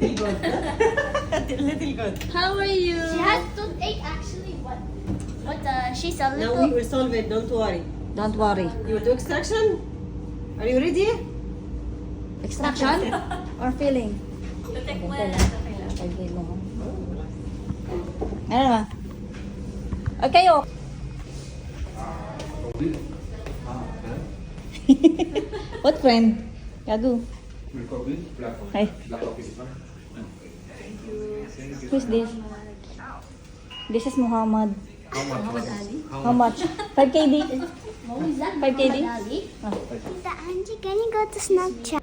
Little good. Little good. How are you? She has toothache actually. What? She's a Now little. we will solve it. Don't worry. Don't worry. You will do extraction? Are you ready? Extraction or filling? Toothache mo. Pag-feel mo. Ano naman? Okay, kayo. What friend? Gago. Hi. Who's this? This is Muhammad. How much? 5 KD? 5 KD? Oh. Tita Angie, can you go to Snapchat?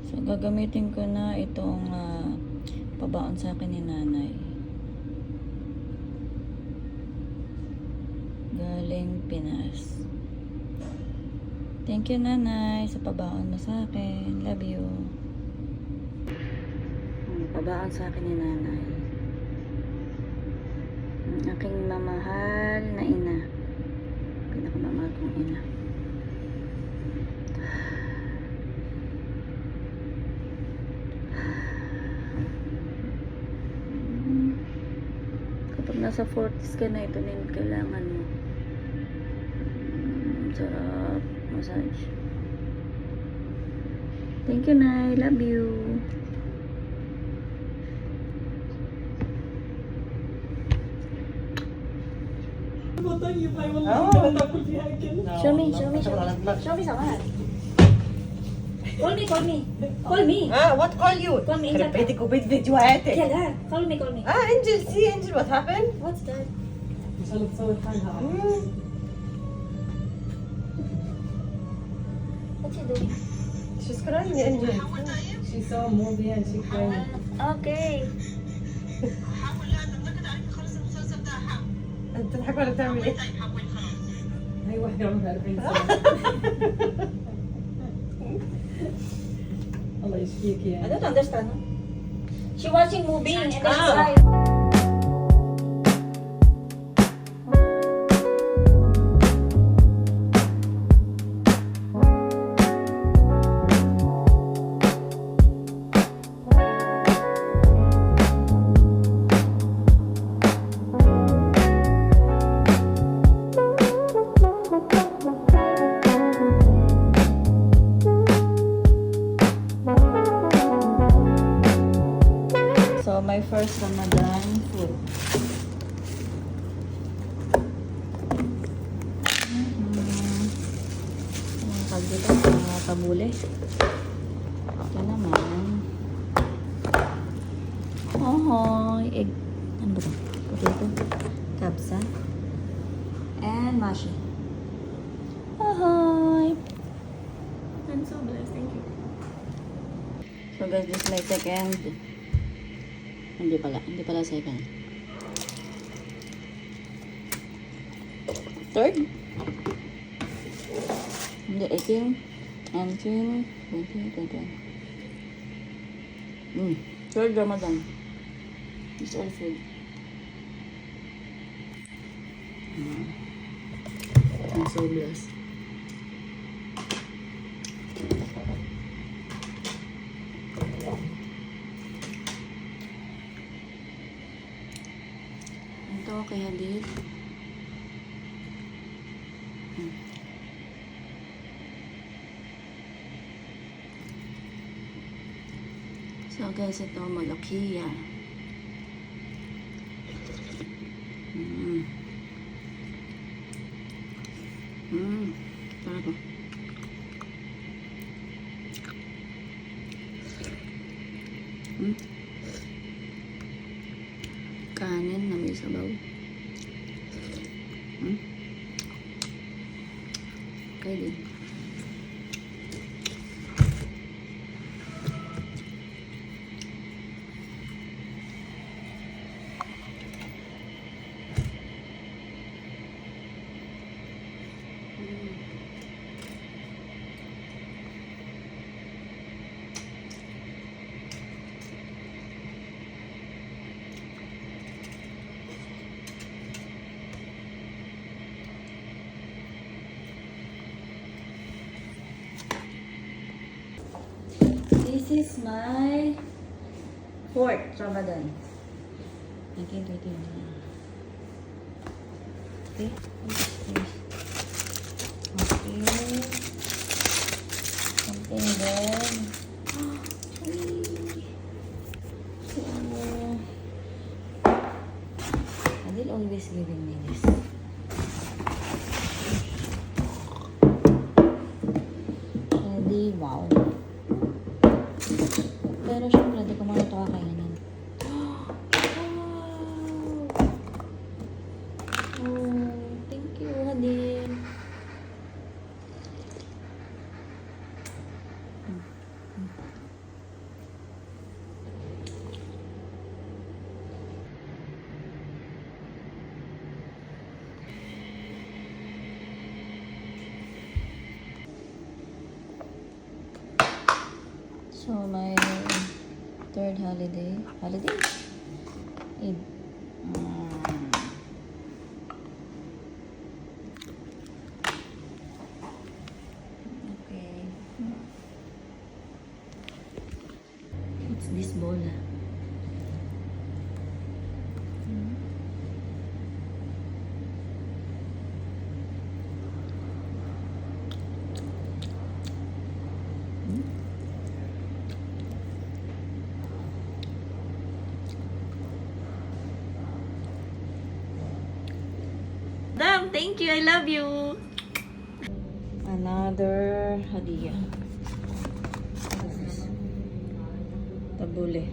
So, gagamitin ko na itong pabaon sa akin ni nanay. Galing Pinas. Thank you, nanay, sa pabaon mo sa akin. Love you. Pabaon sa akin ni nanay. Ang aking mamahal na ina. Pinakamamahal kong ina. Kapag nasa 40s ka na, ito na yung kailangan mo. Sarap. Massage. Thank you, Nay. Love you. Show me. Show me someone. Call me. Call me. What call you? Call me. بدك وبيت فيديو حياتك. Yeah. Call me. Angel, see Angel, what happened? What's that? What's he doing? She's crying, Angel. She saw a movie and she cried. Okay. انت تضحك ولا تعمل ايه؟ هي واحدة عمرها 40 سنة. الله يشفيك I يا don't understand. She watching movie and then she Ah. cried. So, my first Ramadan food. Ang tawag dito, tabule. Ito naman. Ahoy! Egg. Ano ba ito? Potato. Kabsa. And mashi. Ahoy! I'm so blessed. Thank you. So guys, this is my second. Hindi pala second. Third? Hindi, 18, 19, 20, 21. Third Ramadan. It's all food. I'm so blessed. Ito kay Hadid. So guys, ito Malokia. Tara po. Kanin na may sabaw. Okay din. is my 4th Ramadan. 1920. Okay. Okay. Something then. So, Adil always giving me this. Wow. Pero syempre, hindi ko muna ito kakainin. Wow! Oh, thank you, Hadin. So, my 3rd holiday. Eid. Okay. What's this bowl? Dam, thank you. I love you. Another hadiah. What is this? Tabule.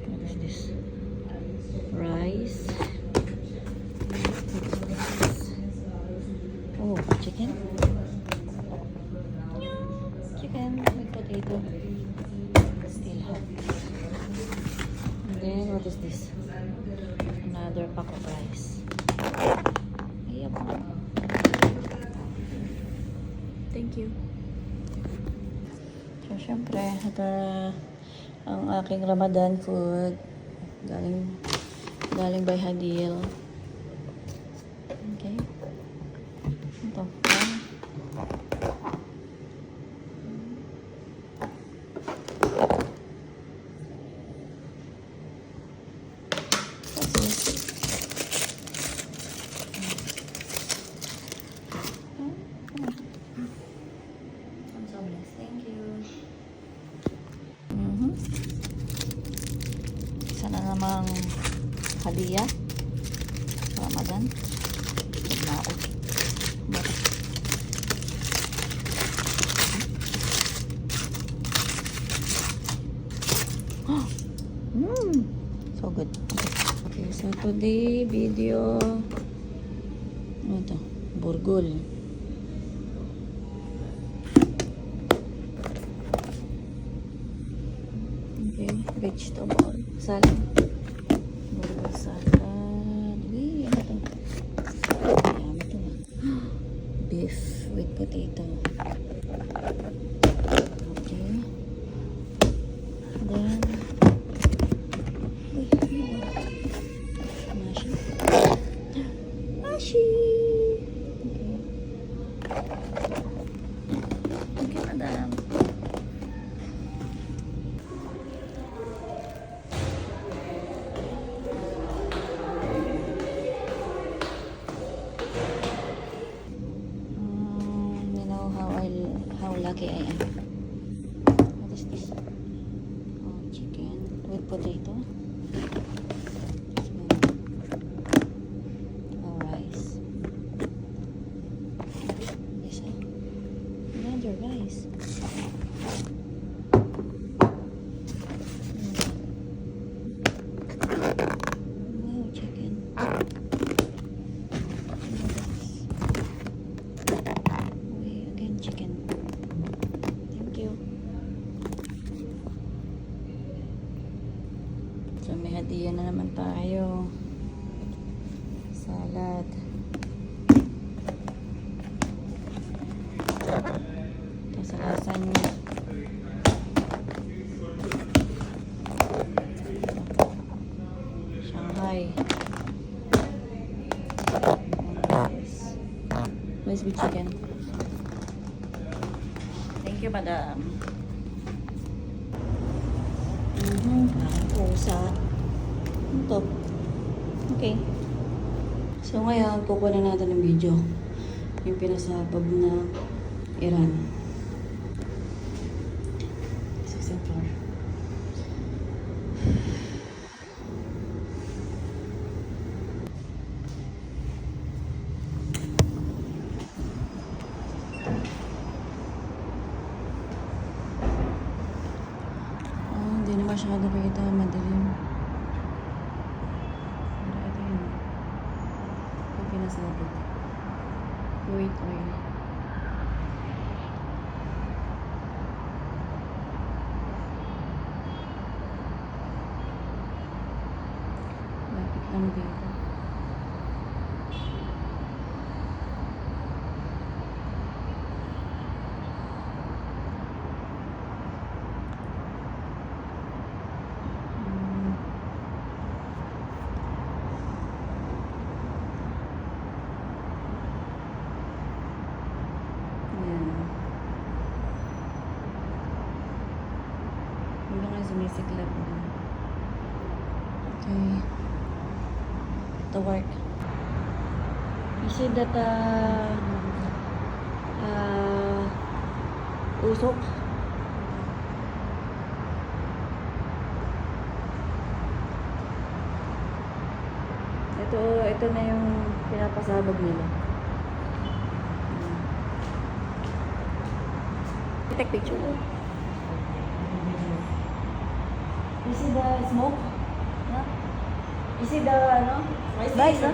What is this? Rice. Oh, chicken. Chicken with potato. Still hot. And then what is this? Another pack of rice. Thank you. So, syempre, ito ang aking Ramadan food. Galing by Hadil. Okay. Ito. What's this? Isa na namang hadiah Ramadan. Ito na ako. So good. Okay, so today video ano ito? Burgol. Okay, vegetable salad. Burger salad. Uy, ano ito? Ayan, ito. Beef with potato. Okay. Then, uy, mashi. Mashi! Okay. Okay, madam. How lucky I am. What is this? Oh, chicken with potato. Oh, rice. This another rice. Wow, chicken. Again, chicken. So, may hadiah na naman tayo. Salad. Ito sa lasagna. Shanghai. Where's the chicken? Thank you, madam. Pusa. Ito. Okay. So ngayon, kukunin natin ng video. Yung pinasabog na Iran. 16th floor. Hindi na masyado kita madilim. Pero ito yun. Yung pinasabog. Kuwait oil. Lapit lang dito. Ayan. Hanggang nga sumisiklab na. Okay. The work. You see that usok? Ito na yung pinapasabog nila. Take picture. You see the smoke? No? You see the, ano? Guys, no?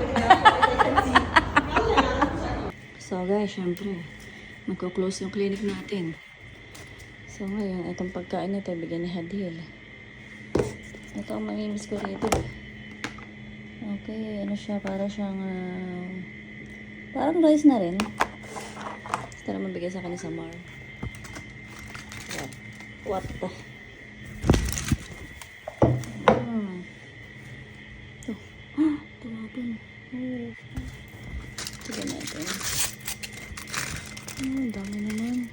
So guys, syempre, magko-close yung clinic natin. So ngayon, itong pagkain nito, bigyan ni Hadil. Ito ang mamimiss ko rito. Okay, ano siya, para siyang, parang rice na rin. Basta naman bigay sa akin ni Samar. What the? Ito. Tumapon. Tignan natin. Dami naman.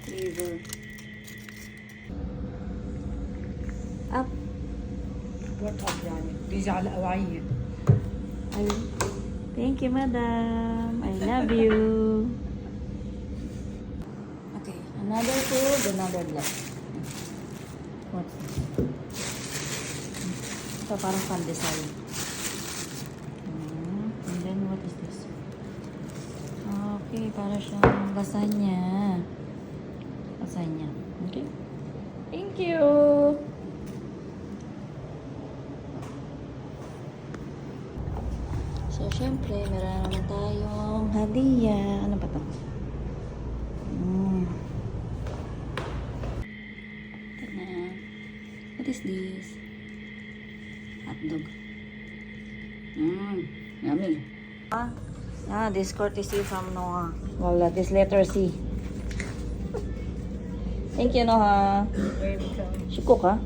Liver. Up. واتقف يعني بيجي على الأواعية. Thank you, madam. I love you. Okay, another food, another glass. What's this? Ito parang pandesal. And then what is this? Okay, para siyang lasagna. Lasagna. Okay. Thank you. So, syempre, meron naman tayong hadiah. Ano ba ito? Ito na. What is this? Hotdog. Yummy. This courtesy from Noah. Well, this letter C. Thank you, Noah. She cook, ha?